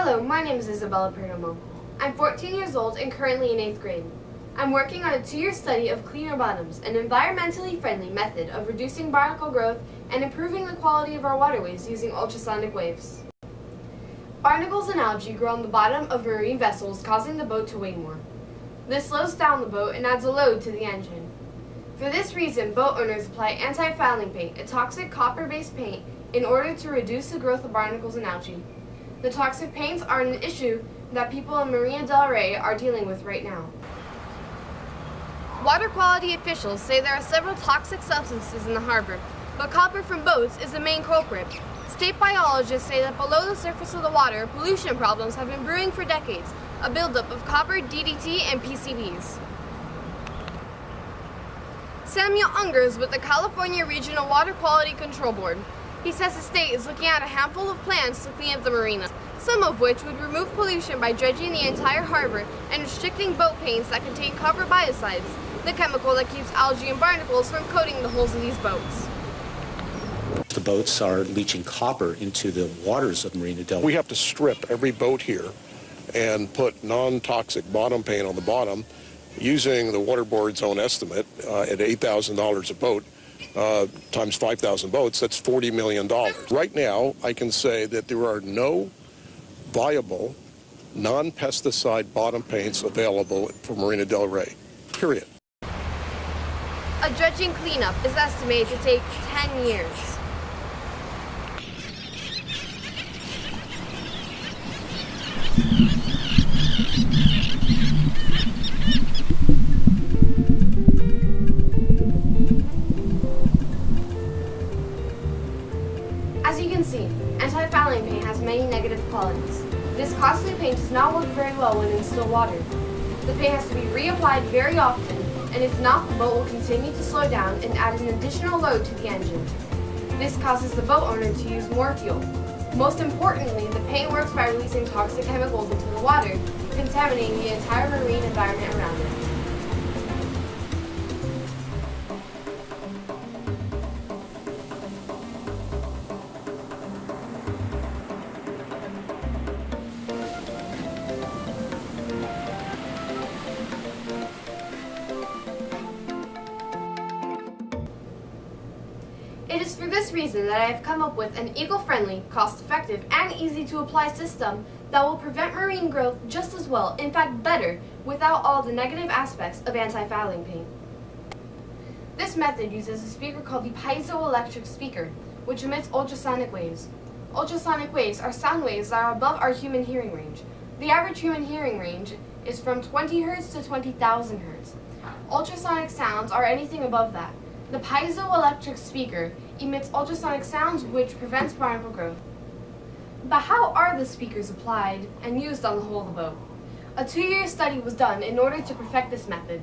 Hello, my name is IsabelaPerdomo. I'm 14 years old and currently in 8th grade. I'm working on a 2-year study of cleaner bottoms, an environmentally friendly method of reducing barnacle growth and improving the quality of our waterways using ultrasonic waves. Barnacles and algae grow on the bottom of marine vessels, causing the boat to weigh more. This slows down the boat and adds a load to the engine. For this reason, boat owners apply anti-fouling paint, a toxic copper-based paint, in order to reduce the growth of barnacles and algae. The toxic paints are an issue that people in Marina del Rey are dealing with right now. Water quality officials say there are several toxic substances in the harbor, but copper from boats is the main culprit. State biologists say that below the surface of the water, pollution problems have been brewing for decades, a buildup of copper, DDT, and PCBs. Samuel Unger is with the California Regional Water Quality Control Board. He says the state is looking at a handful of plans to clean up the marina, some of which would remove pollution by dredging the entire harbor and restricting boat paints that contain copper biocides, the chemical that keeps algae and barnacles from coating the hulls of these boats. The boats are leaching copper into the waters of Marina del Rey. We have to strip every boat here and put non-toxic bottom paint on the bottom using the Water Board's own estimate at $8,000 a boat. Times 5,000 boats, that's $40 million. Right now, I can say that there are no viable non-pesticide bottom paints available for Marina del Rey, period. A dredging cleanup is estimated to take 10 years. As you can see, anti-fouling paint has many negative qualities. This costly paint does not work very well when in still water. The paint has to be reapplied very often, and if not, the boat will continue to slow down and add an additional load to the engine. This causes the boat owner to use more fuel. Most importantly, the paint works by releasing toxic chemicals into the water, contaminating the entire marine environment around it. It is for this reason that I have come up with an eco-friendly, cost-effective, and easy-to-apply system that will prevent marine growth just as well, in fact better, without all the negative aspects of anti-fouling paint. This method uses a speaker called the piezoelectric speaker, which emits ultrasonic waves. Ultrasonic waves are sound waves that are above our human hearing range. The average human hearing range is from 20 Hz to 20,000 Hz. Ultrasonic sounds are anything above that. The piezoelectric speaker emits ultrasonic sounds which prevents barnacle growth. But how are the speakers applied and used on the hull of the boat? A 2-year study was done in order to perfect this method.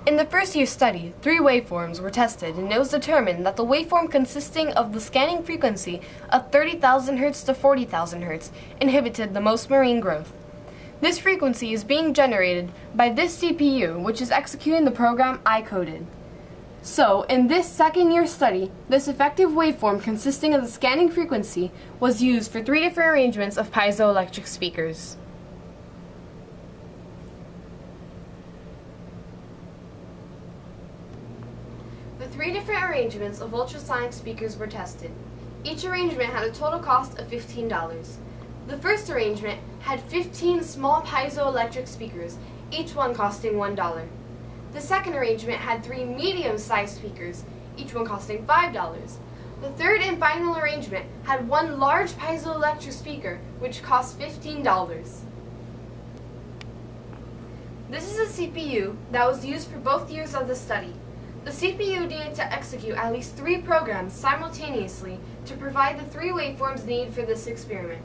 In the first year study, 3 waveforms were tested, and it was determined that the waveform consisting of the scanning frequency of 30,000 Hz to 40,000 Hz inhibited the most marine growth. This frequency is being generated by this CPU, which is executing the program I coded. So, in this second-year study, this effective waveform consisting of the scanning frequency was used for 3 different arrangements of piezoelectric speakers. The 3 different arrangements of ultrasonic speakers were tested. Each arrangement had a total cost of $15. The first arrangement had 15 small piezoelectric speakers, each one costing $1. The second arrangement had 3 medium-sized speakers, each one costing $5. The third and final arrangement had 1 large piezoelectric speaker, which cost $15. This is a CPU that was used for both years of the study. The CPU needed to execute at least 3 programs simultaneously to provide the 3 waveforms needed for this experiment.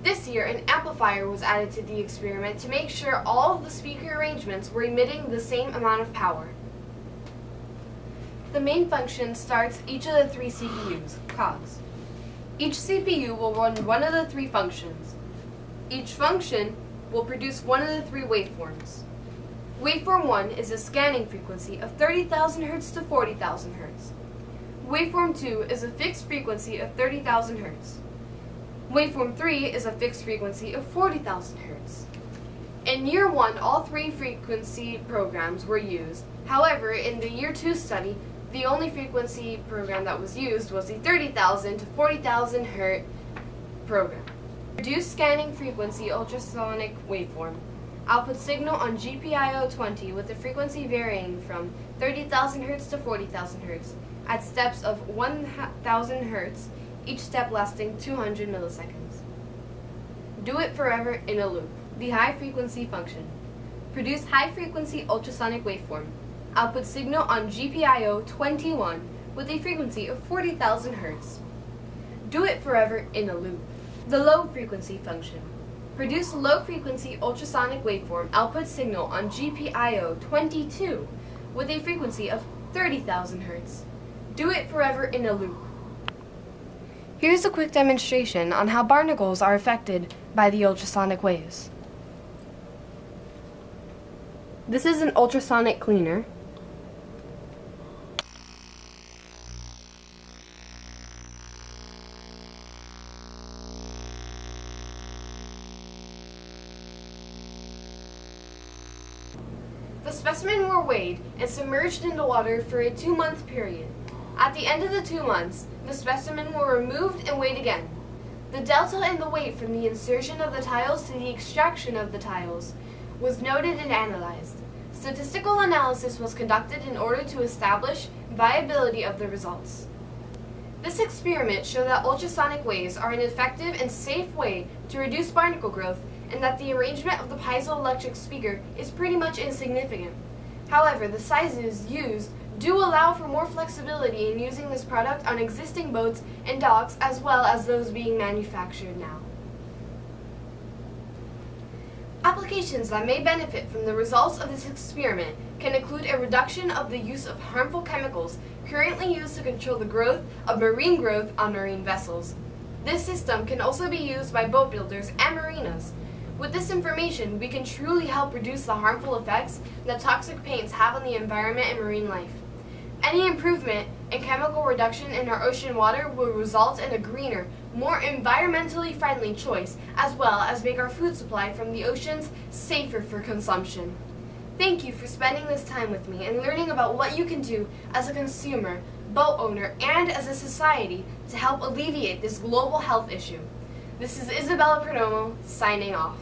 This year, an amplifier was added to the experiment to make sure all of the speaker arrangements were emitting the same amount of power. The main function starts each of the 3 CPUs, cogs. Each CPU will run one of the 3 functions. Each function will produce one of the 3 waveforms. Waveform 1 is a scanning frequency of 30,000 Hz to 40,000 Hz. Waveform 2 is a fixed frequency of 30,000 Hz. Waveform 3 is a fixed frequency of 40,000 Hz. In year 1, all 3 frequency programs were used. However, in the year 2 study, the only frequency program that was used was the 30,000 to 40,000 Hz program. Reduced scanning frequency ultrasonic waveform. Output signal on GPIO 20 with the frequency varying from 30,000 Hz to 40,000 Hz at steps of 1,000 Hz, each step lasting 200 milliseconds. Do it forever in a loop. The high frequency function. Produce high frequency ultrasonic waveform. Output signal on GPIO 21 with a frequency of 40,000 Hz. Do it forever in a loop. The low frequency function. Produce low frequency ultrasonic waveform output signal on GPIO 22 with a frequency of 30,000 Hz. Do it forever in a loop. Here's a quick demonstration on how barnacles are affected by the ultrasonic waves. This is an ultrasonic cleaner. The specimen were weighed and submerged in the water for a 2-month period. At the end of the 2 months, the specimen were removed and weighed again. The delta in the weight from the insertion of the tiles to the extraction of the tiles was noted and analyzed. Statistical analysis was conducted in order to establish viability of the results. This experiment showed that ultrasonic waves are an effective and safe way to reduce barnacle growth, and that the arrangement of the piezoelectric speaker is pretty much insignificant. However, the sizes used do allow for more flexibility in using this product on existing boats and docks as well as those being manufactured now. Applications that may benefit from the results of this experiment can include a reduction of the use of harmful chemicals currently used to control the growth of marine growth on marine vessels. This system can also be used by boat builders and marinas. With this information, we can truly help reduce the harmful effects that toxic paints have on the environment and marine life. Any improvement in chemical reduction in our ocean water will result in a greener, more environmentally friendly choice, as well as make our food supply from the oceans safer for consumption. Thank you for spending this time with me and learning about what you can do as a consumer, boat owner, and as a society to help alleviate this global health issue. This is IsabelaPerdomo signing off.